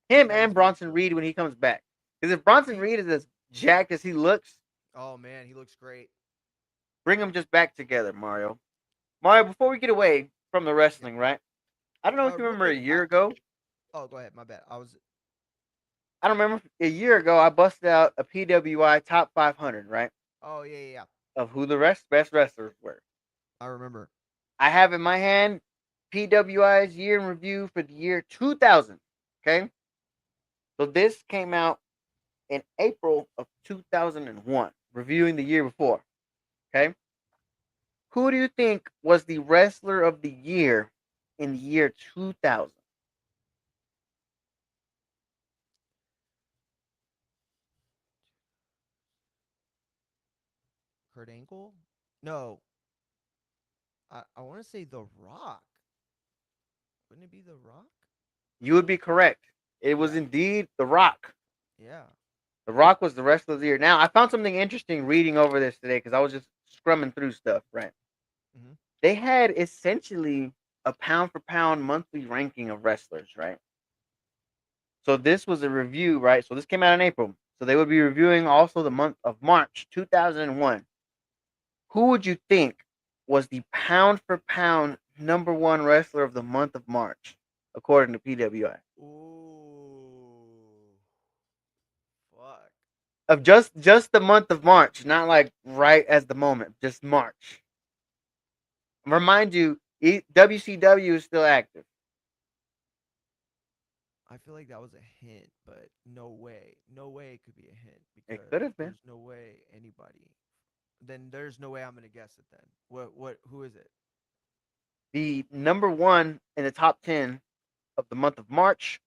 Him That is and very Bronson true. Reed when he comes back. Because if Bronson See, Reed is as jacked as he looks, oh man, he looks great. bring them just back together, Mario. Mario, before we get away from the Yeah. wrestling, right? I don't know if you Real remember a quick. year ago. Oh, go ahead. My bad. I was. I don't remember a year ago. I busted out a PWI top 500, right, Oh yeah, yeah, yeah. of who the best wrestlers were. I remember. I have in my hand PWI's year in review for the year 2000. Okay, so this came out in April of 2001, reviewing the year before. Okay, who do you think was the wrestler of the year in the year 2000? Kurt Angle? No, I want to say The Rock. Wouldn't it be The Rock? You would be correct. It was Yeah, indeed The Rock. yeah. The Rock was the wrestler of the year. Now, I found something interesting reading over this today because I was just scrumming through stuff, right? Hmm. They had essentially a pound for pound monthly ranking of wrestlers, right? So this was a review, right? So this came out in April. So they would be reviewing also the month of March 2001. Who would you think was the pound for pound number one wrestler of the month of March, according to PWI? Ooh, fuck. Of just the month of March, not like right as the moment, just March. Remind you, WCW is still active. I feel like that was a hint, but no way. No way it could be a hint It could because have been there's no way anybody. Then there's no way I'm gonna guess it then. Who is it? the number one in the top 10 of the month of March.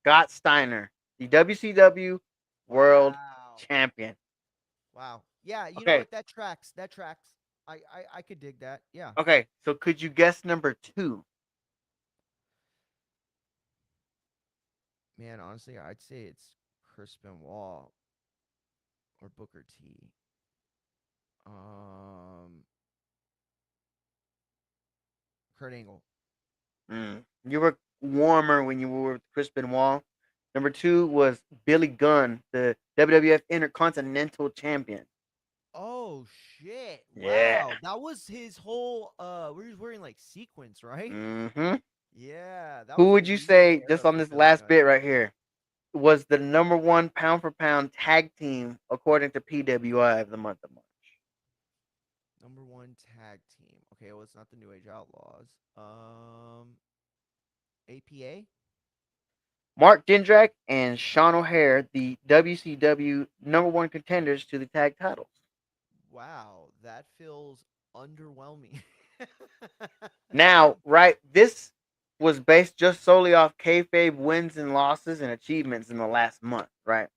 Scott Steiner, the WCW World Wow. Champion. Wow. Yeah, you know Okay, what? That tracks. That tracks. I could dig that. Yeah. okay. So could you guess number two? Man, honestly, I'd say it's Chris Benoit or Booker T. Um Kurt Angle. You were warmer when you were with Chris Benoit. Number two was Billy Gunn, the WWF Intercontinental Champion. Oh shit. Yeah. Wow. That was his whole where he was wearing like sequins, right? hmm Yeah, that Who was a would you unique say, just era on for this Billy last Gunn. bit right here, was the number one pound for pound tag team according to PWI of the month of March? Number one tag team. Okay, well it's not the New Age Outlaws. APA? Mark Jindrak and Sean O'Hare, the WCW number one contenders to the tag titles. Wow, that feels underwhelming. Now, right, this was based just solely off kayfabe wins and losses and achievements in the last month, right?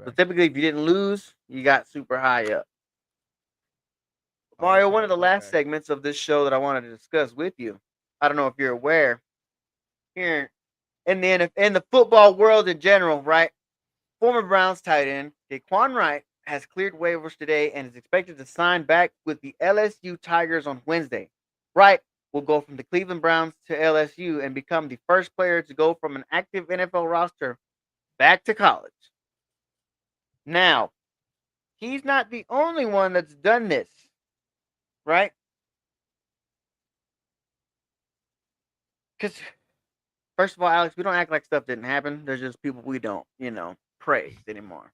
So Okay. typically, if you didn't lose, you got super high up. Mario, one Okay, of the last okay. segments of this show that I wanted to discuss with you, I don't know if you're aware, here in the football world in general, right? Former Browns tight end Daquan Wright has cleared waivers today and is expected to sign back with the LSU Tigers on Wednesday. Wright will go from the Cleveland Browns to LSU and become the first player to go from an active NFL roster back to college. Now, he's not the only one that's done this, right? Because, first of all, Alex, we don't act like stuff didn't happen. There's just people we don't, praise anymore.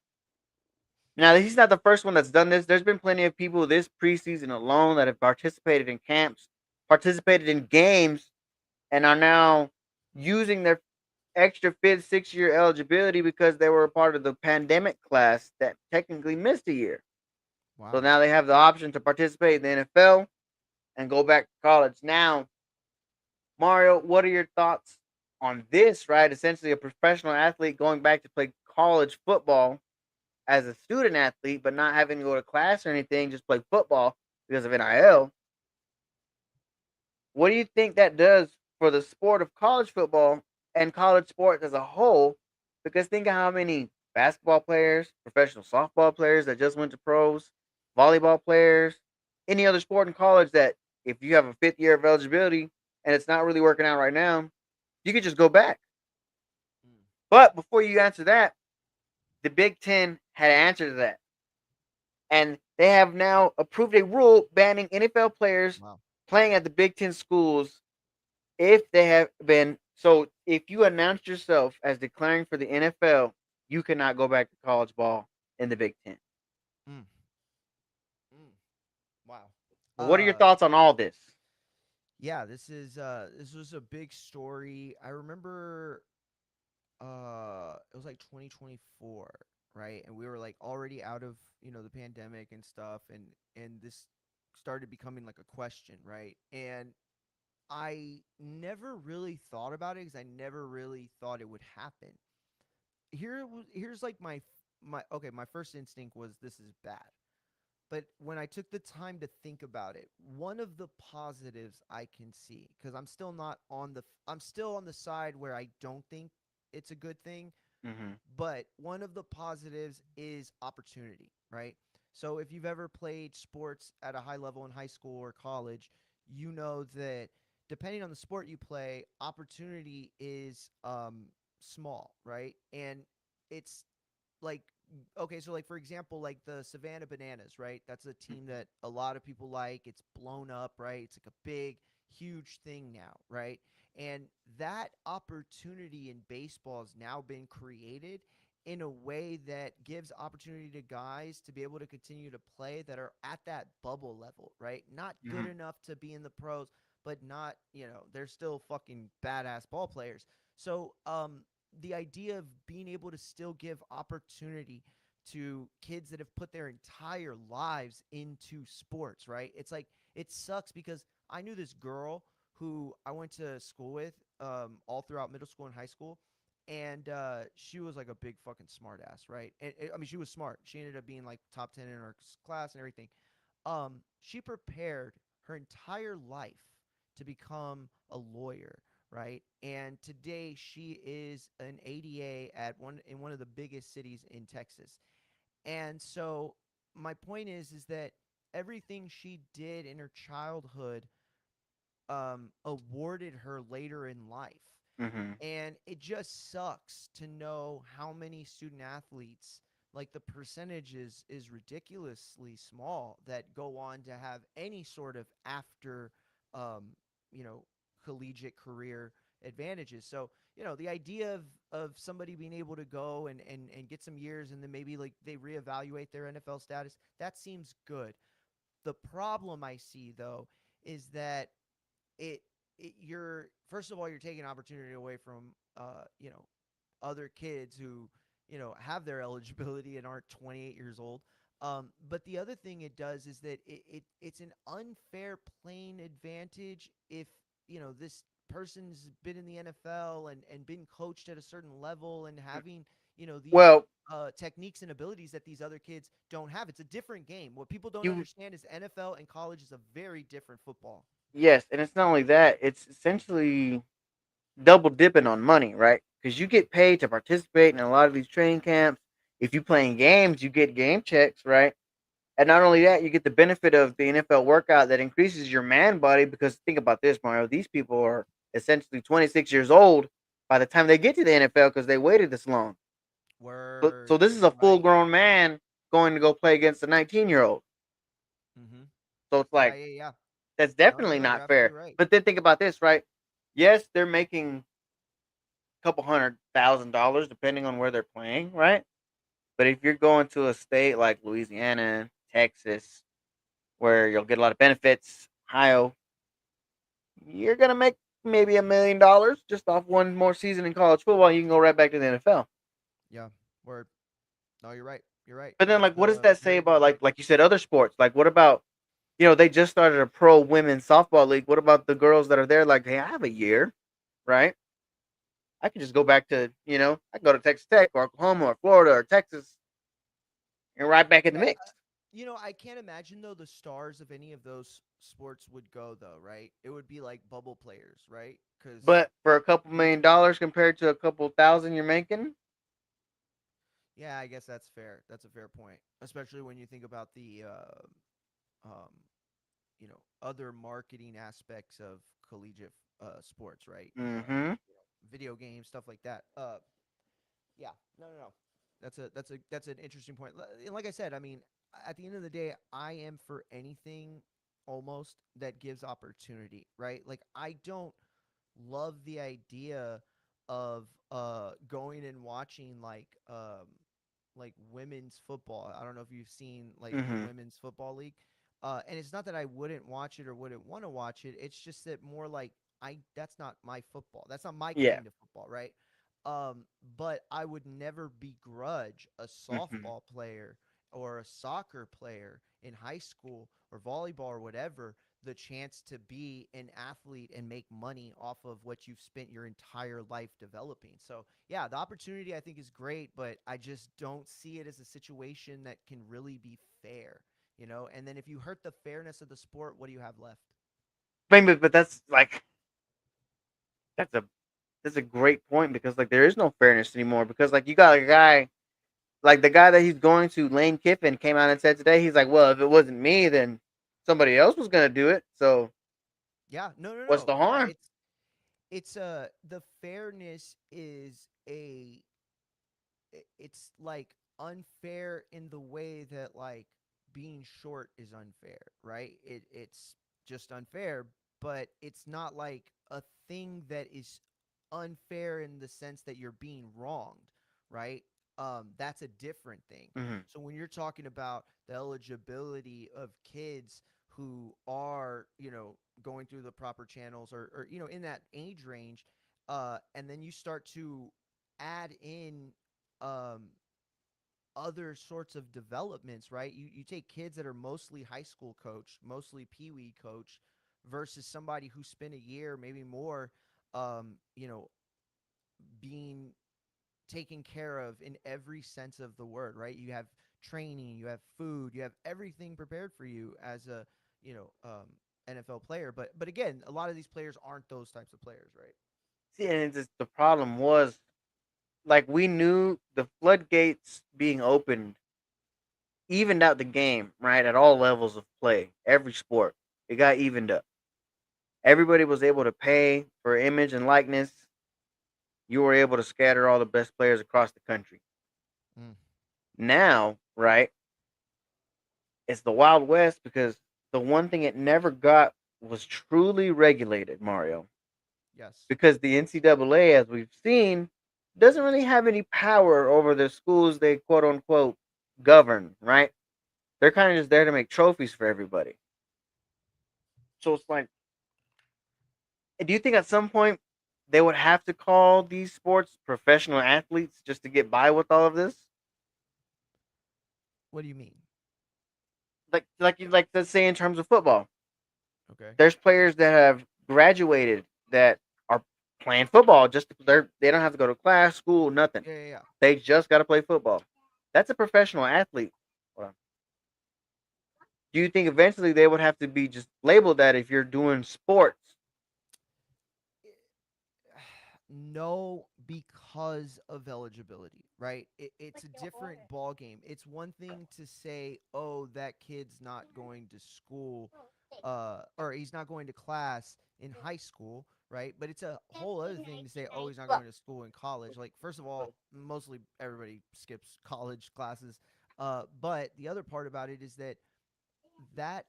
Now, he's not the first one that's done this. There's been plenty of people this preseason alone that have participated in camps, participated in games, and are now using their extra fifth, 6 year eligibility because they were a part of the pandemic class that technically missed a year. So Wow. now they have the option to participate in the NFL and go back to college. Now, Mario, what are your thoughts on this, right? Essentially, a professional athlete going back to play college football as a student athlete, but not having to go to class or anything, just play football because of NIL. What do you think that does for the sport of college football and college sports as a whole? Because think of how many basketball players, professional softball players that just went to pros, volleyball players, any other sport in college that if you have a fifth year of eligibility and it's not really working out right now, you could just go back. Mm. But before you answer that, the Big Ten had an answer to that. And they have now approved a rule banning NFL players Wow. playing at the Big Ten schools if they have been. So if you announce yourself as declaring for the NFL, you cannot go back to college ball in the Big Ten. Mm. Mm. Wow. What are your Uh thoughts on all this? yeah, this was a big story. I remember it was like 2024. right? And we were like already out of, the pandemic and stuff, and this started becoming like a question, right? And I never really thought about it because I never really thought it would happen. Here's like my okay, my first instinct was this is bad. But when I took the time to think about it, one of the positives I can see, because I'm still on the side where I don't think it's a good thing, Mm-hmm. but one of the positives is opportunity, right? So if you've ever played sports at a high level in high school or college, you know that depending on the sport you play, opportunity is small, right? And it's like okay, so like for example, like the Savannah Bananas, right? That's a team that a lot of people like. It's blown up, right? It's like a big, huge thing now, right? And that opportunity in baseball has now been created in a way that gives opportunity to guys to be able to continue to play that are at that bubble level, right? Not good Mm-hmm. enough to be in the pros, but not, they're still fucking badass ball players. So, the idea of being able to still give opportunity to kids that have put their entire lives into sports, right? It's like it sucks because I knew this girl who I went to school with all throughout middle school and high school, and she was like a big fucking smartass, right? And I mean, she was smart. She ended up being like top 10 in her class and everything. She prepared her entire life to become a lawyer, right? And today she is an ADA at one of the biggest cities in Texas. And so my point is that everything she did in her childhood awarded her later in life. Mm-hmm. And it just sucks to know how many student athletes, like the percentage is ridiculously small that go on to have any sort of after, um, you know, collegiate career advantages. So, the idea of somebody being able to go and get some years and then maybe like they reevaluate their NFL status, that seems good. The problem I see though is that it, you're first of all you're taking opportunity away from other kids who have their eligibility and aren't 28 years old. But the other thing it does is that it's an unfair playing advantage if this person's been in the NFL and been coached at a certain level and having these Well, techniques and abilities that these other kids don't have. It's a different game. What people don't you understand is NFL and college is a very different football. yes, and it's not only that; it's essentially double dipping on money, right? Because you get paid to participate in a lot of these training camps. If you playing games, you get game checks, right? And not only that, you get the benefit of the NFL workout that increases your man body. Because think about this, Mario. These people are essentially 26 years old by the time they get to the NFL because they waited this long. So Word. this is a You're full right. grown man going to go play against a 19-year-old. Mm-hmm. So it's Yeah, like yeah, yeah. that's No, definitely no, you're not absolutely fair. right. But then think about this, right? Yes, they're making a couple $100,000 depending on where they're playing, right? But if you're going to a state like Louisiana, Texas, where you'll get a lot of benefits, Ohio, you're gonna make maybe $1 million just off one more season in college football. You can go right back to the NFL. Yeah, word. No, you're right. You're right. But then, That's like, what does a that say very good about point. like you said, other sports? Like, what about they just started a pro women's softball league? What about the girls that are there? Like, hey, I have a year, right? I can just go back to I can go to Texas Tech or Oklahoma or Florida or Texas and right back in the Yeah, mix. I can't imagine though the stars of any of those sports would go though, right? It would be like bubble players, right? Because But for a couple $1 million compared to a couple thousand you're making, yeah, I guess that's fair. That's a fair point, especially when you think about the um, other marketing aspects of collegiate sports, right? mm-hmm. Video games, stuff like that. Yeah, no, no, no. That's an interesting point. And like I said, I mean, at the end of the day, I am for anything almost that gives opportunity, right? Like I don't love the idea of going and watching like women's football. I don't know if you've seen like the Mm-hmm. women's football league. And it's not that I wouldn't watch it or wouldn't want to watch it. It's just that more like I that's not my football. That's not my Yeah. kind of football, right? Um, but I would never begrudge a Mhm. softball player or a soccer player in high school or volleyball or whatever the chance to be an athlete and make money off of what you've spent your entire life developing. So, yeah, the opportunity I think is great, but I just don't see it as a situation that can really be fair, you know? And then if you hurt the fairness of the sport, what do you have left? Maybe, but that's a that's a great point because like there is no fairness anymore because like you got a guy like the guy that he's going to, Lane Kiffin, came out and said today he's like, well, if it wasn't me, then somebody else was gonna do it. So Yeah, no, no, what's no. the Yeah, harm? it's the fairness is a it's like unfair in the way that like being short is unfair, right? It's just unfair, but it's not like a thing that is unfair in the sense that you're being wronged, right? That's a different thing. Hmm. So when you're talking about the eligibility of kids who are, going through the proper channels or in that age range, and then you start to add in um, other sorts of developments, right? You take kids that are mostly high school coached, mostly pee wee coached, versus somebody who spent a year, maybe more, um, you know, being taken care of in every sense of the word, right? You have training, you have food, you have everything prepared for you as a, you know, um, NFL player. But again, a lot of these players aren't those types of players, right? See, and it's just, the problem was like we knew the floodgates being opened evened out the game, right? At all levels of play, every sport, it got evened up. Everybody was able to pay for image and likeness. You were able to scatter all the best players across the country. Mm, Now, right, it's the Wild West because the one thing it never got was truly regulated, Mario. yes. Because the NCAA, as we've seen, doesn't really have any power over the schools they quote unquote govern, right? They're kind of just there to make trophies for everybody. So it's like, do you think at some point they would have to call these sports professional athletes just to get by with all of this? What do you mean? Like let's say in terms of football, Okay. there's players that have graduated that are playing football. They don't have to go to class, school, nothing. Yeah, yeah, yeah. They just got to play football. That's a professional athlete. Well, do you think eventually they would have to be just labeled that if you're doing sports? No, because of eligibility, right? It's a different ball game. It's one thing to say, "Oh, that kid's not going to school, or he's not going to class in high school," right? But it's a whole other thing to say, "Oh, he's not going to school in college." Like, first of all, mostly everybody skips college classes. But the other part about it is that that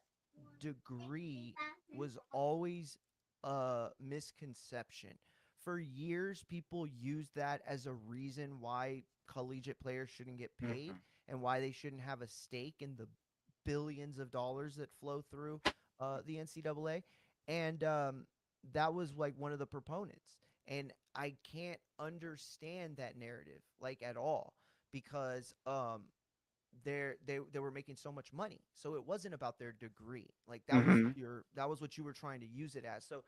degree was always a misconception. For years, people used that as a reason why collegiate players shouldn't get paid Mhm. and why they shouldn't have a stake in the billions of dollars that flow through the NCAA. And that was like one of the proponents. And I can't understand that narrative like at all because they were making so much money. So it wasn't about their degree. Like Mhm. that was what you were trying to use it as. So,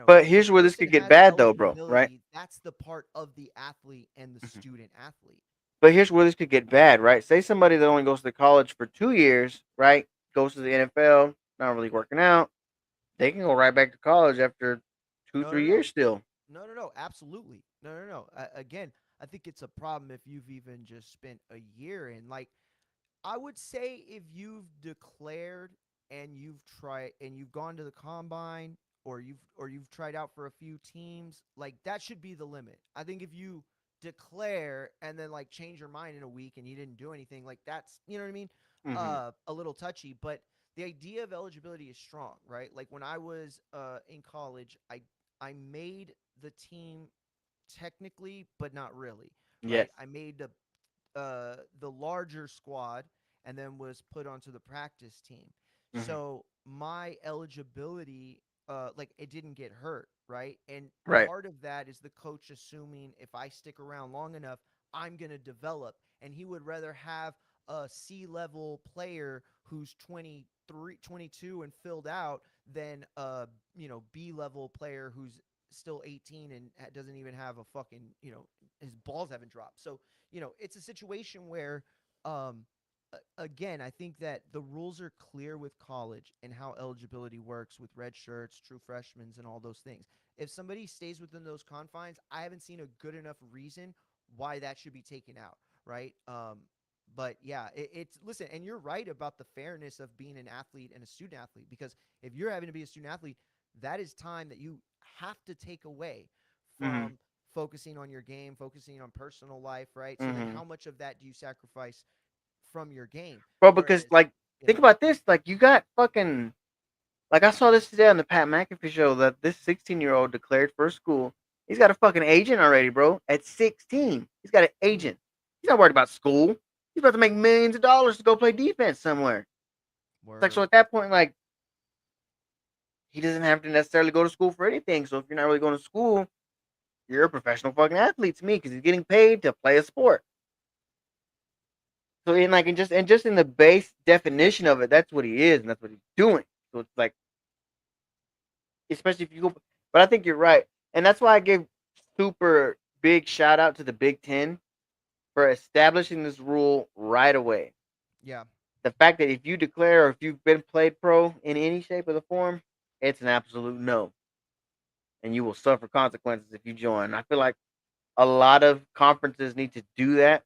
But if a here's where this person could get has bad, though, bro. Right? eligibility, that's the part of the athlete and the Mhm. student athlete. But here's where this could get bad, right? Say somebody that only goes to college for 2 years, right? Goes to the NFL, not really working out. They can go right back to college after two, No, no, three no. years still. No, no, no, absolutely. No, no, no. Again, I think it's a problem if you've even just spent a year in like I would say if you've declared and you've gone to the combine or you've tried out for a few teams, like that should be the limit. I think if you declare and then like change your mind in a week and you didn't do anything, like that's you know what I mean? Hmm. A little touchy, but the idea of eligibility is strong, right? Like when I was in college, I made the team technically, but not really, Yes. right? I made the larger squad and then was put onto the practice team. Hmm. So my eligibility like it didn't get hurt, right? And Right. part of that is the coach assuming if I stick around long enough, I'm going to develop. And he would rather have a C level player who's 23, 22 and filled out than a, B level player who's still 18 and doesn't even have a fucking, his balls haven't dropped. So, it's a situation where, um, again, I think that the rules are clear with college and how eligibility works with red shirts, true freshmen, and all those things. If somebody stays within those confines, I haven't seen a good enough reason why that should be taken out, right? But yeah, it's listen, and you're right about the fairness of being an athlete and a student athlete because if you're having to be a student athlete, that is time that you have to take away Mhm. from focusing on your game, focusing on personal life, right? So then Mhm. how much of that do you sacrifice from your game? Bro, because Whereas, like yeah, think about this, like you got fucking like I saw this today on the Pat McAfee show that this 16-year-old declared for school. He's got a fucking agent already, bro. At 16, he's got an mm, agent. He's not worried about school. He's about to make millions of dollars to go play defense somewhere. It's like so word. at that point, like he doesn't have to necessarily go to school for anything. So if you're not really going to school, you're a professional fucking athlete to me because he's getting paid to play a sport. So in like and just in the base definition of it, that's what he is and that's what he's doing. So it's like especially if you go, but I think you're right, and that's why I give super big shout out to the Big Ten for establishing this rule right away. Yeah, The fact that if you declare or if you've been played pro in any shape or the form, it's an absolute no, and you will suffer consequences if you join. I feel like a lot of conferences need to do that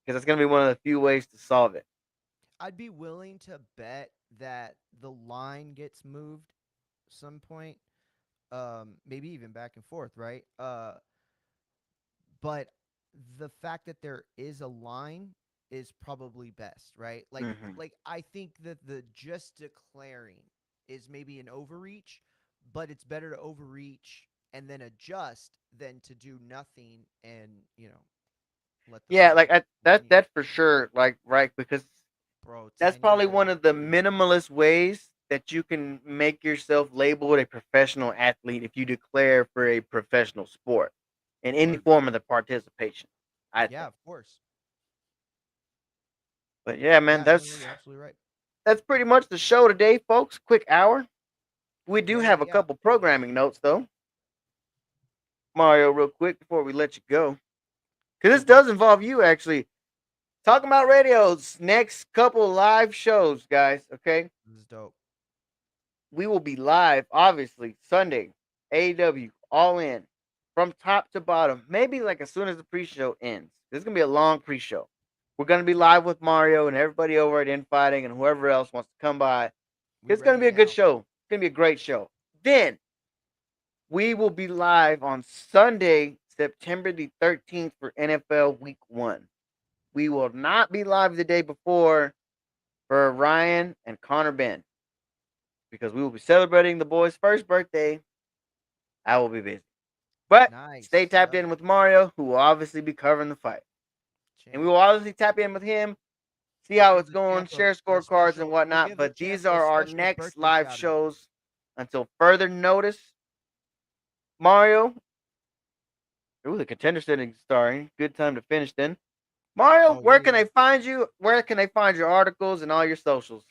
because it's going to be one of the few ways to solve it. I'd be willing to bet that the line gets moved some point, maybe even back and forth, right? But the fact that there is a line is probably best, right? Hmm. Like I think that the just declaring is maybe an overreach, but it's better to overreach and then adjust than to do nothing and, let the Yeah, flag like that continue. that for sure, like right because Bro, that's 10 probably year one old of the dude. minimalist ways that you can make yourself labeled a professional athlete if you declare for a professional sport in any Word. form of the participation. I Yeah, think. of course. But yeah, man, Yeah, no, that's you're absolutely right. that's pretty much the show today, folks. Quick hour. We do Yeah, yeah, have a yeah. couple programming notes though, Mario, real quick before we let you go, because this Shoot, bro. does involve you actually. Talking about radios, next couple live shows, guys. Okay, This is dope. we will be live, obviously, Sunday, AEW, all in, from top to bottom. Maybe like as soon as the pre-show ends. This is gonna be a long pre-show. We're gonna be live with Mario and everybody over at Infighting and whoever else wants to come by. We It's gonna ready be a good now. show. It's gonna be a great show. Then we will be live on Sunday, September the 13th for NFL Week 1. We will not be live the day before for Ryan and Connor Ben because we will be celebrating the boys' first birthday. I will be busy. But stay Nice. tapped Love in it. with Mario, who will obviously be covering the fight. And we Champ. will obviously tap in with him, see I'll how give it's the going, champ share a scorecards and special. I'll whatnot. give the But champ these a are our special next birthday live shout out. shows until further notice. Mario, ooh, the contender setting starring. Good time to finish then. Mario, Oh where yeah, can yeah. they find you? Where can they find your articles and all your socials?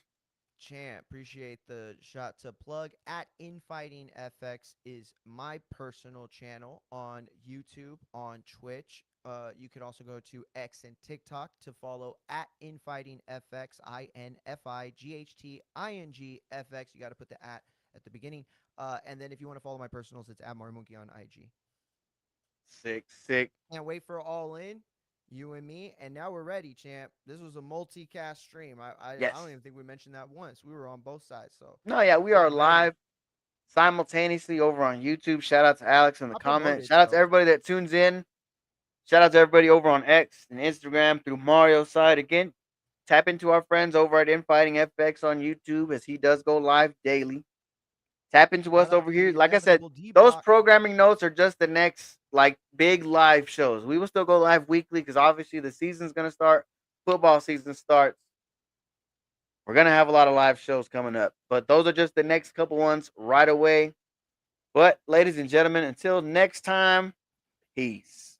Champ, appreciate the shot to plug. At Infighting FX is my personal channel on YouTube, on Twitch. You could also go to X and TikTok to follow at Infighting FX, INFIGHTINGFX. You got to put the at the beginning. And then if you want to follow my personals, it's at Monkey on IG. Sick, sick. Can't wait for All In, you and me, and now we're ready, champ. This was a multicast stream. I don't Yes. even think we mentioned that once. We were on both sides, so No, yeah, we we're are ready. live simultaneously over on YouTube. Shout out to Alex in the I comments. promoted, Shout out to so everybody that tunes in. Shout out to everybody over on X and Instagram through Mario's side. Again, tap into our friends over at Infighting FX on YouTube as he does go live daily. Tap into shout us out over to here. the Like I said, inevitable D those block. programming notes are just the next like big live shows. We will still go live weekly because obviously the season's gonna start. Football season starts. We're gonna have a lot of live shows coming up, but those are just the next couple ones right away. But, ladies and gentlemen, until next time, peace.